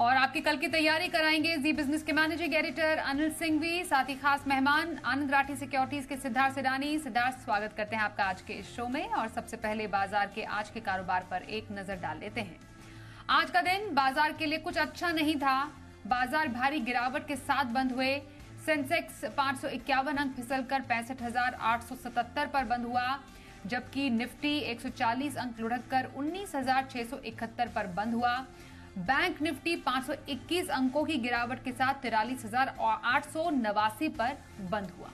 और आपकी कल की तैयारी कराएंगे जी बिजनेस के मैनेजिंग एडिटर अनिल सिंघवी, साथ ही खास मेहमान आनंद राठी सिक्योरिटीज के सिद्धार्थ सिडानी। सिद्धार्थ, स्वागत करते हैं आपका आज के इस शो में। और सबसे पहले बाजार के आज के कारोबार पर एक नजर डाल लेते हैं। आज का दिन बाजार के लिए कुछ अच्छा नहीं था। बाजार भारी गिरावट के साथ बंद हुए। सेंसेक्स 551 अंक फिसलकर 65,877 पर बंद हुआ, जबकि निफ्टी 140 अंक लुढ़ककर 19,671 पर बंद हुआ। बैंक निफ्टी 521 अंकों की गिरावट के साथ 43,889 पर बंद हुआ।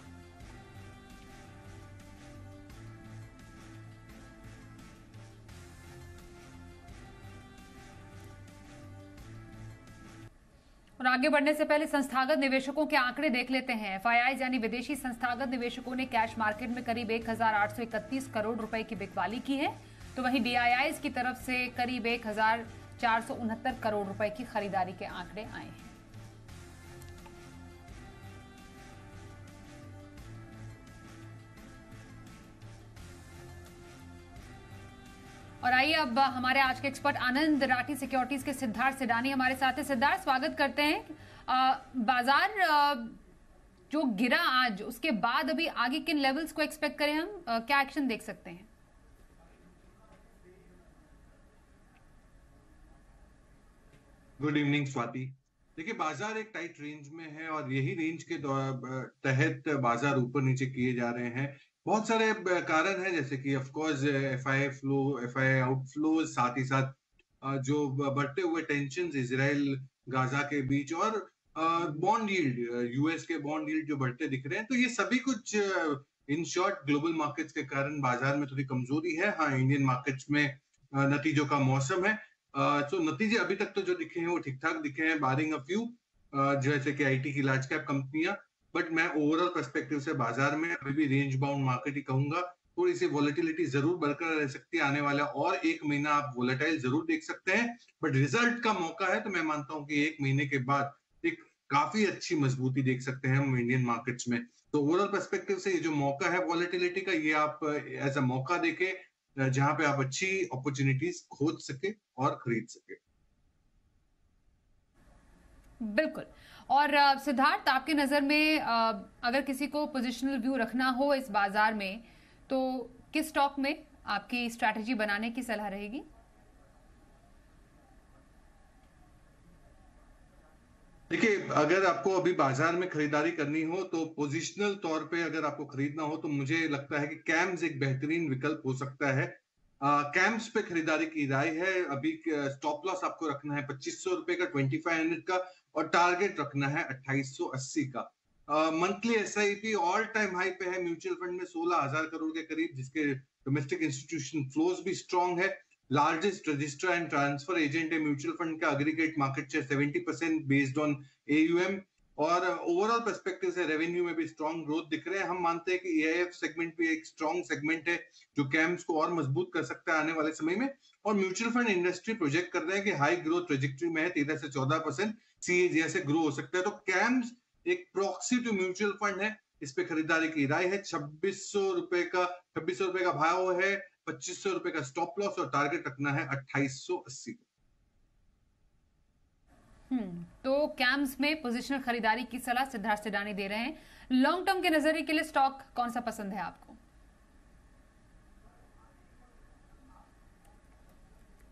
और आगे बढ़ने से पहले संस्थागत निवेशकों के आंकड़े देख लेते हैं। एफआईआई यानी विदेशी संस्थागत निवेशकों ने कैश मार्केट में करीब 1,831 करोड़ रुपए की बिकवाली की है, तो वहीं डीआईआईज की तरफ से करीब 1,469 करोड़ रुपए की खरीदारी के आंकड़े आए हैं। और आइए अब हमारे आज के एक्सपर्ट आनंद राठी सिक्योरिटीज के सिद्धार्थ सिडानी हमारे साथ हैं। सिद्धार्थ, स्वागत करते हैं। बाजार जो गिरा आज, उसके बाद अभी आगे किन लेवल्स को एक्सपेक्ट करें हम? क्या एक्शन देख सकते हैं? Good evening Swati. देखिए, बाजार एक टाइट रेंज में है और यही रेंज के तहत बाजार ऊपर नीचे किए जा रहे हैं। बहुत सारे कारण हैं, जैसे कि of course FII flow, FII outflow, साथ ही साथ जो बढ़ते हुए टेंशन इजराइल गाजा के बीच, और बॉन्ड यील्ड, यूएस के बॉन्ड यील्ड जो बढ़ते दिख रहे हैं। तो ये सभी कुछ इन शॉर्ट ग्लोबल मार्केट्स के कारण बाजार में थोड़ी कमजोरी है। हाँ, इंडियन मार्केट्स में नतीजों का मौसम है। तो नतीजे अभी तक तो जो दिखे हैं वो ठीक ठाक दिखे हैं, बारिंग अ फ्यू जैसे कि आईटी की लार्ज कैप कंपनियां। बट मैं ओवरऑल पर्सपेक्टिव से बाजार में अभी भी रेंज बाउंड मार्केट ही कहूंगा। थोड़ी सी वॉलेटिलिटी जरूर बरकरार रह सकती है। आने वाला और एक महीना आप वॉलेटाइल जरूर देख सकते हैं, बट रिजल्ट का मौका है, तो मैं मानता हूं कि एक महीने के बाद एक काफी अच्छी मजबूती देख सकते हैं हम इंडियन मार्केट्स में। तो ओवरऑल पर्सपेक्टिव से ये जो मौका है वॉलेटिलिटी का, ये आप एज अ मौका देके जहां पे आप अच्छी अपॉर्चुनिटीज खोज सके और खरीद सके। बिल्कुल। और सिद्धार्थ, आपकी नजर में अगर किसी को पोजिशनल व्यू रखना हो इस बाजार में, तो किस स्टॉक में आपकी स्ट्रैटेजी बनाने की सलाह रहेगी? देखिए, अगर आपको अभी बाजार में खरीदारी करनी हो तो पोजिशनल तौर पे अगर आपको खरीदना हो तो मुझे लगता है कि कैम्स एक बेहतरीन विकल्प हो सकता है। कैम्स पे खरीदारी की राय है। अभी स्टॉप लॉस आपको रखना है 2500 रुपए का, 2500 का, और टारगेट रखना है 2880 का। Monthly SIP all time high पे है म्यूचुअल फंड में 16,000 करोड़ के करीब, जिसके डोमेस्टिक इंस्टीट्यूशन फ्लोज भी स्ट्रॉन्ग है। Largest registrar and transfer agent है म्यूचुअल फंड का। Aggregate market share 70% based on AUM, और ओवरऑल पर्सपेक्टिव से रेवेन्यू में भी स्ट्रॉन्ग ग्रोथ दिख रहे हैं। हम मानते हैं कि एआईएफ सेगमेंट भी एक स्ट्रॉन्ग सेगमेंट है जो कैम्स को और मजबूत कर सकता है आने वाले समय में। और म्यूचुअल फंड इंडस्ट्री प्रोजेक्ट कर रहे हैं कि हाई ग्रोथ ट्रेजेक्टरी में है, 13 से 14% सीएजीआर से ग्रो हो सकता है। तो कैम्स एक प्रॉक्सी टू म्यूचुअल फंड है, इस पे खरीदारी की राय है। 2600 रुपए का भाव है, 2500 रुपए का स्टॉप लॉस, और टारगेट रखना है 2880। तो कैम्स में पोजिशनल खरीदारी की सलाह सिद्धार्थ सिडानी दे रहे हैं। लॉन्ग टर्म के नजरिए के लिए स्टॉक कौन सा पसंद है आपको?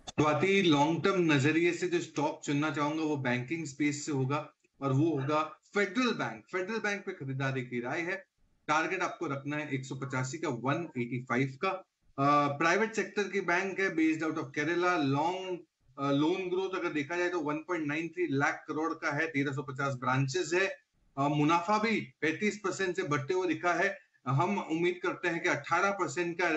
स्वाति, लॉन्ग टर्म नजरिए से जो स्टॉक चुनना चाहूंगा वो बैंकिंग स्पेस से होगा, और वो होगा फेडरल बैंक। फेडरल बैंक पे खरीदारी की राय है। टारगेट आपको रखना है 185 का, 185 का। प्राइवेट सेक्टर की बैंक है, based out of Kerala. Long loan growth अगर देखा जाए तो 1.93 लाख करोड़ का है, 1350 ब्रांचेस है। मुनाफा भी 35% से बढ़ते हुए दिखा है। हम उम्मीद करते हैं कि 18% का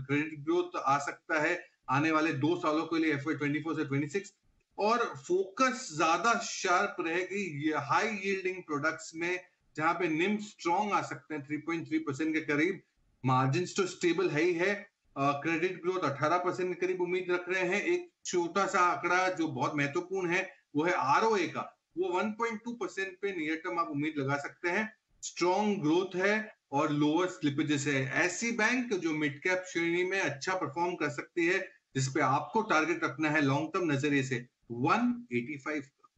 क्रेडिट ग्रोथ आ सकता है आने वाले 2 सालों के लिए, FY24 से 26। और फोकस ज्यादा शार्प रहेगी हाई यील्डिंग प्रोडक्ट्स में, जहां पे निम स्ट्रॉन्ग आ सकते हैं 3.3% के करीब। मार्जिन तो स्टेबल है ही है। क्रेडिट ग्रोथ 18% के करीब उम्मीद रख रहे हैं। एक छोटा सा आंकड़ा जो बहुत महत्वपूर्ण है वो है आरओए का, वो 1.2% पे नियर टर्म आप उम्मीद लगा सकते हैं। स्ट्रॉन्ग ग्रोथ है और लोअर स्लिपेजेस है। ऐसी बैंक जो मिड कैप श्रेणी में अच्छा परफॉर्म कर सकती है, जिसपे आपको टारगेट रखना है लॉन्ग टर्म नजरिए से 185 का।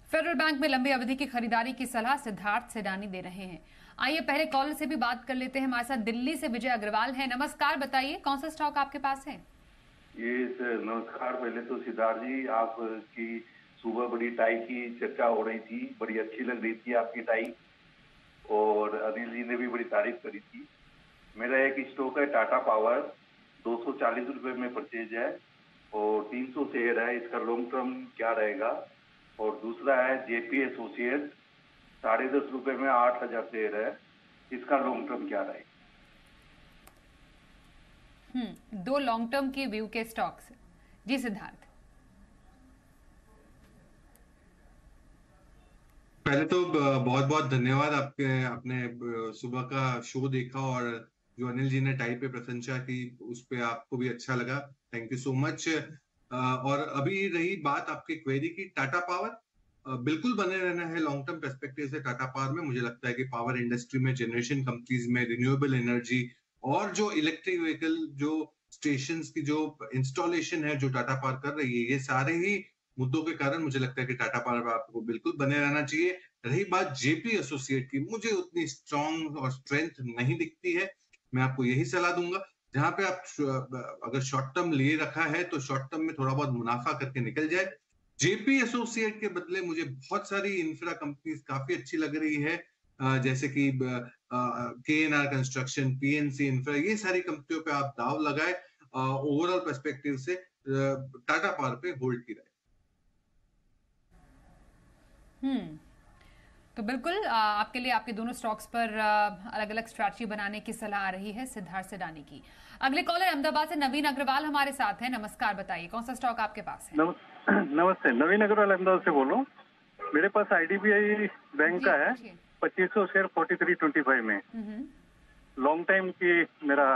फेडरल बैंक में लंबी अवधि की खरीदारी की सलाह सिद्धार्थ सिडानी दे रहे हैं। आइए पहले कॉलर से भी बात कर लेते हैं। हमारे साथ दिल्ली से विजय अग्रवाल है। नमस्कार, बताइए कौन सा स्टॉक आपके पास है? ये सर नमस्कार। पहले तो सिद्धार्थ जी, आपकी सुबह बड़ी टाई की चर्चा हो रही थी, बड़ी अच्छी लग रही थी आपकी टाई, और अनिल जी ने भी बड़ी तारीफ करी थी। मेरा एक स्टॉक है टाटा पावर, 240 रुपए में परचेज है और 300 शेयर है। इसका लॉन्ग टर्म क्या रहेगा? और दूसरा है जेपी एसोसिएट, 10.5 रुपए में 8,000 शेयर है। इसका लॉन्ग टर्म क्या रहेगा? दो लॉन्ग टर्म की व्यू के स्टॉक्स। जी सिद्धार्थ। पहले तो बहुत बहुत धन्यवाद। आपने सुबह का शो देखा और जो अनिल जी ने टाई पे प्रशंसा की उस पे आपको भी अच्छा लगा, थैंक यू सो मच। और अभी रही बात आपके क्वेरी की, टाटा पावर बिल्कुल बने रहना है लॉन्ग टर्म पर्सपेक्टिव से। टाटा पावर में मुझे लगता है कि पावर इंडस्ट्री में, जनरेशन कंपनीज में, रिन्यूएबल एनर्जी और जो इलेक्ट्रिक व्हीकल जो स्टेशन की जो इंस्टॉलेशन है जो टाटा पावर कर रही है, ये सारे ही मुद्दों के कारण मुझे लगता है कि टाटा पावर आपको बिल्कुल बने रहना चाहिए। रही बात जेपी एसोसिएट की, मुझे उतनी स्ट्रॉन्ग और स्ट्रेंथ नहीं दिखती है। मैं आपको यही सलाह दूंगा, जहां पे आप अगर शॉर्ट टर्म लिए रखा है तो शॉर्ट टर्म में थोड़ा बहुत मुनाफा करके निकल जाए। जेपी एसोसिएट के बदले मुझे बहुत सारी इंफ्रा कंपनीज काफी अच्छी लग रही है, जैसे कि केएनआर कंस्ट्रक्शन, पीएनसी इंफ्रा, ये सारी कंपनियों पे आप दाव लगाए। ओवरऑल पर्सपेक्टिव से टाटा पावर पे होल्ड की रहे। तो बिल्कुल आपके लिए आपके दोनों स्टॉक्स पर अलग अलग स्ट्रैटेजी बनाने की सलाह आ रही है सिद्धार्थ सिडानी की। अगले कॉलर अहमदाबाद से नवीन अग्रवाल हमारे साथ हैं। नमस्कार, बताइए कौन सा स्टॉक आपके पास है? नमस्ते, नवीन अग्रवाल अहमदाबाद से बोल रहा हूँ। मेरे पास आईडीबीआई बैंक का है 2500 शेयर 43.25 में। लॉन्ग टाइम की मेरा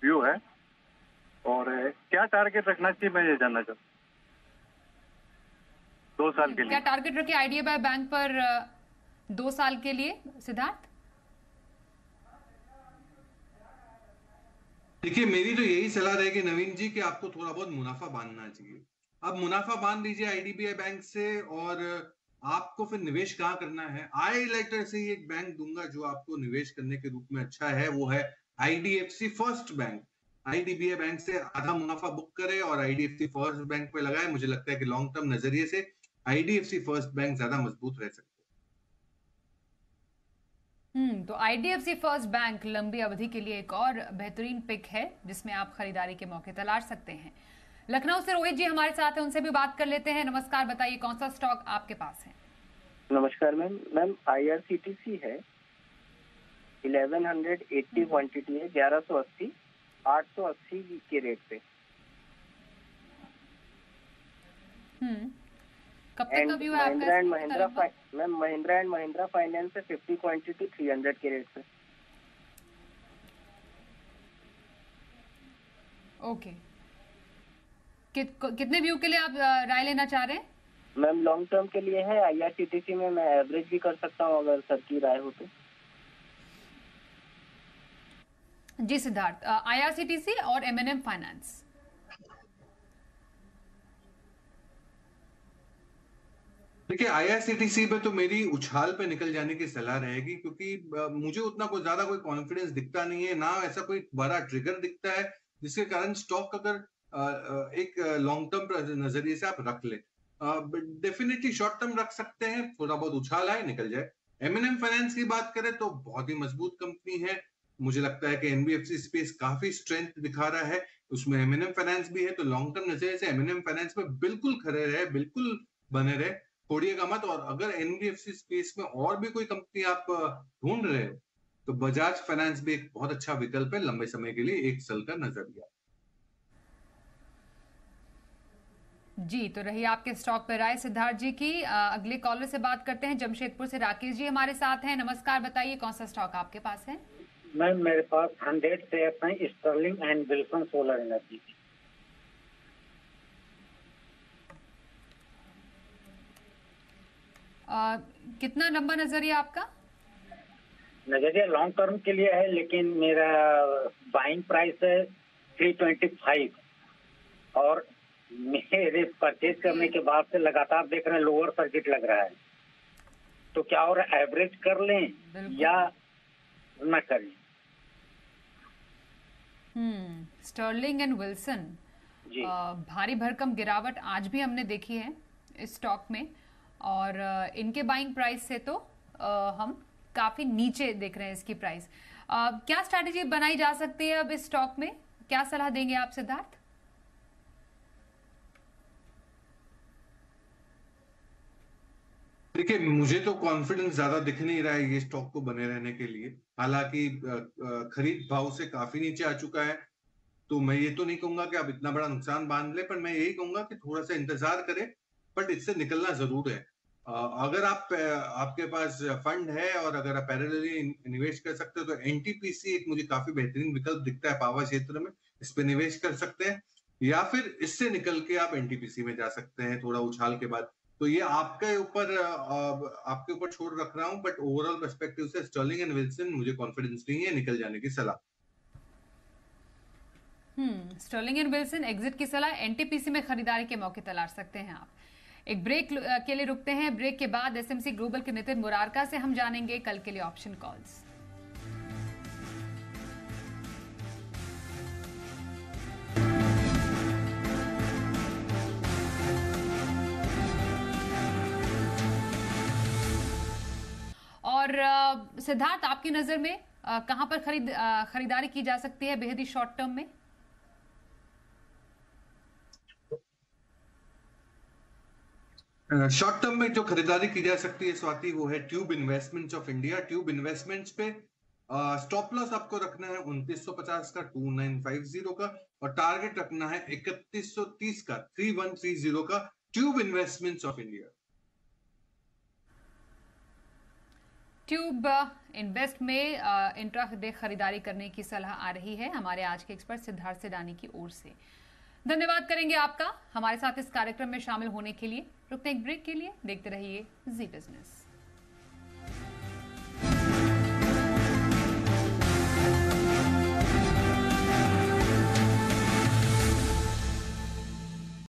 व्यू है, और क्या टारगेट रखना चाहिए मैं ये जानना चाहता हूँ 2 साल के लिए। क्या टारगेट रखे आईडीबीआई बैंक पर 2 साल के लिए सिद्धार्थ? देखिए, मेरी तो यही सलाह रहेगी नवीन जी कि आपको थोड़ा बहुत मुनाफा बांधना चाहिए। अब मुनाफा बांध लीजिए आईडीबीआई बैंक से, और आपको फिर निवेश कहाँ करना है? आई लेटर से ही एक बैंक दूंगा जो आपको निवेश करने के रूप में अच्छा है, वो है IDFC first bank. IDBI bank से आधा मुनाफा बुक करे और आईडीएफसी फर्स्ट बैंक पे लगाए। मुझे लगता है कि लॉन्ग टर्म नजरिए से आईडीएफसी फर्स्ट बैंक ज्यादा मजबूत रह सकता है। तो आईडीएफसी फर्स्ट बैंक लंबी अवधि के लिए एक और बेहतरीन पिक है जिसमें आप खरीदारी के मौके तलाश सकते हैं। लखनऊ से रोहित जी हमारे साथ हैं, उनसे भी बात कर लेते हैं। नमस्कार, बताइए कौन सा स्टॉक आपके पास है? नमस्कार मैम आईआरसीटीसी है, 1180 क्वांटिटी है, 1180 880 के रेट पे। कब तक का व्यू है आपका? महिंद्रा एंड महिंद्रा फाइनेंस है 50 क्वांटिटी 300 के रेट पे। ओके, कितने व्यू के लिए आप राय लेना चाह रहे हैं? मैम लॉन्ग टर्म के लिए है। आईआरसीटीसी में मैं एवरेज भी कर सकता हूँ अगर सर की राय हो तो। जी सिद्धार्थ, आईआरसीटीसी और एमएनएम फाइनेंस। देखिए, आईआरसीटीसी पे तो मेरी उछाल पे निकल जाने की सलाह रहेगी, क्योंकि मुझे उतना कोई ज्यादा कोई कॉन्फिडेंस दिखता नहीं है, ना ऐसा कोई बड़ा ट्रिगर दिखता है जिसके कारण स्टॉक अगर एक लॉन्ग टर्म नजरिए से आप रख ले। डेफिनेटली शॉर्ट टर्म रख सकते हैं, थोड़ा बहुत उछाल आए निकल जाए। एमएनएम फाइनेंस की बात करें तो बहुत ही मजबूत कंपनी है। मुझे लगता है कि एनबीएफसी स्पेस काफी स्ट्रेंथ दिखा रहा है, उसमें एमएनएम फाइनेंस भी है। तो लॉन्ग टर्म नजरिए से एमएनएम फाइनेंस में बिल्कुल खड़े रहे, बिल्कुल बने रहे, छोड़िएगा मत। और अगर एनबीएफसी स्पेस में और भी कोई कंपनी आप ढूंढ रहे हो तो बजाज फाइनेंस भी एक बहुत अच्छा विकल्प है लंबे समय के लिए, एक साल का नजरिया। जी, तो रही आपके स्टॉक पर राय सिद्धार्थ जी की। अगले कॉलर से बात करते हैं। जमशेदपुर से राकेश जी हमारे साथ हैं। नमस्कार, बताइए कौन सा स्टॉक आपके पास है? मैम मेरे पास 100 शेयर हैं Sterling and Wilson solar energy की। कितना लंबा नजरिया आपका? नजरिया लॉन्ग टर्म के लिए है, लेकिन मेरा बाइंग प्राइस है 325 और मेरे परचेज करने के बाद से लगातार देख रहे हैं लोअर सर्किट लग रहा है। तो क्या और एवरेज कर लें या न करें? स्टर्लिंग एंड विल्सन जी। भारी भरकम गिरावट आज भी हमने देखी है इस स्टॉक में, और इनके बाइंग प्राइस से तो हम काफी नीचे देख रहे हैं इसकी प्राइस। क्या स्ट्रैटेजी बनाई जा सकती है अब इस स्टॉक में, क्या सलाह देंगे आप सिद्धार्थ? देखिए, मुझे तो कॉन्फिडेंस ज्यादा दिख नहीं रहा है ये स्टॉक को बने रहने के लिए। हालांकि खरीद भाव से काफी नीचे आ चुका है, तो मैं ये तो नहीं कहूंगा कि आप इतना बड़ा नुकसान बांध ले, पर मैं यही कहूंगा कि थोड़ा सा इंतजार करें, बट इससे निकलना जरूर है। अगर आपके पास फंड है और अगर आप पैरेलली निवेश कर सकते हो तो एनटीपीसी एक मुझे काफी बेहतरीन विकल्प दिखता है पावर क्षेत्र में, इस पे निवेश कर सकते हैं, या फिर इससे निकल के आप एनटीपीसी में जा सकते हैं थोड़ा उछाल के बाद। तो ये आपके ऊपर छोड़ रख रहा हूं, बट ओवरऑल पर्सपेक्टिव से स्टर्लिंग एंड विल्सन मुझे कॉन्फिडेंस नहीं है, निकल जाने की सलाह। स्टर्लिंग एंड विल्सन एग्जिट की सलाह, एनटीपीसी में खरीदारी के मौके तलाश सकते हैं आप। एक ब्रेक के लिए रुकते हैं, ब्रेक के बाद एसएमसी ग्लोबल के नितिन मुरारका से हम जानेंगे कल के लिए ऑप्शन कॉल्स। और सिद्धार्थ, आपकी नजर में कहां पर खरीदारी की जा सकती है बेहद ही शॉर्ट टर्म में? शॉर्ट टर्म में जो खरीदारी की जा सकती है स्वाति, वो है tube investments of India. Tube investments पे स्टॉप लॉस आपको रखना है 2950 का, 2950 का, और टारगेट रखना है 3130 का, 3130 का। Tube investments of India. Tube invest में इंट्राडे खरीदारी करने की सलाह आ रही है हमारे आज के एक्सपर्ट सिद्धार्थ सिडानी की ओर से। धन्यवाद करेंगे आपका हमारे साथ इस कार्यक्रम में शामिल होने के लिए। रुकते एक ब्रेक के लिए, देखते रहिए जी बिजनेस।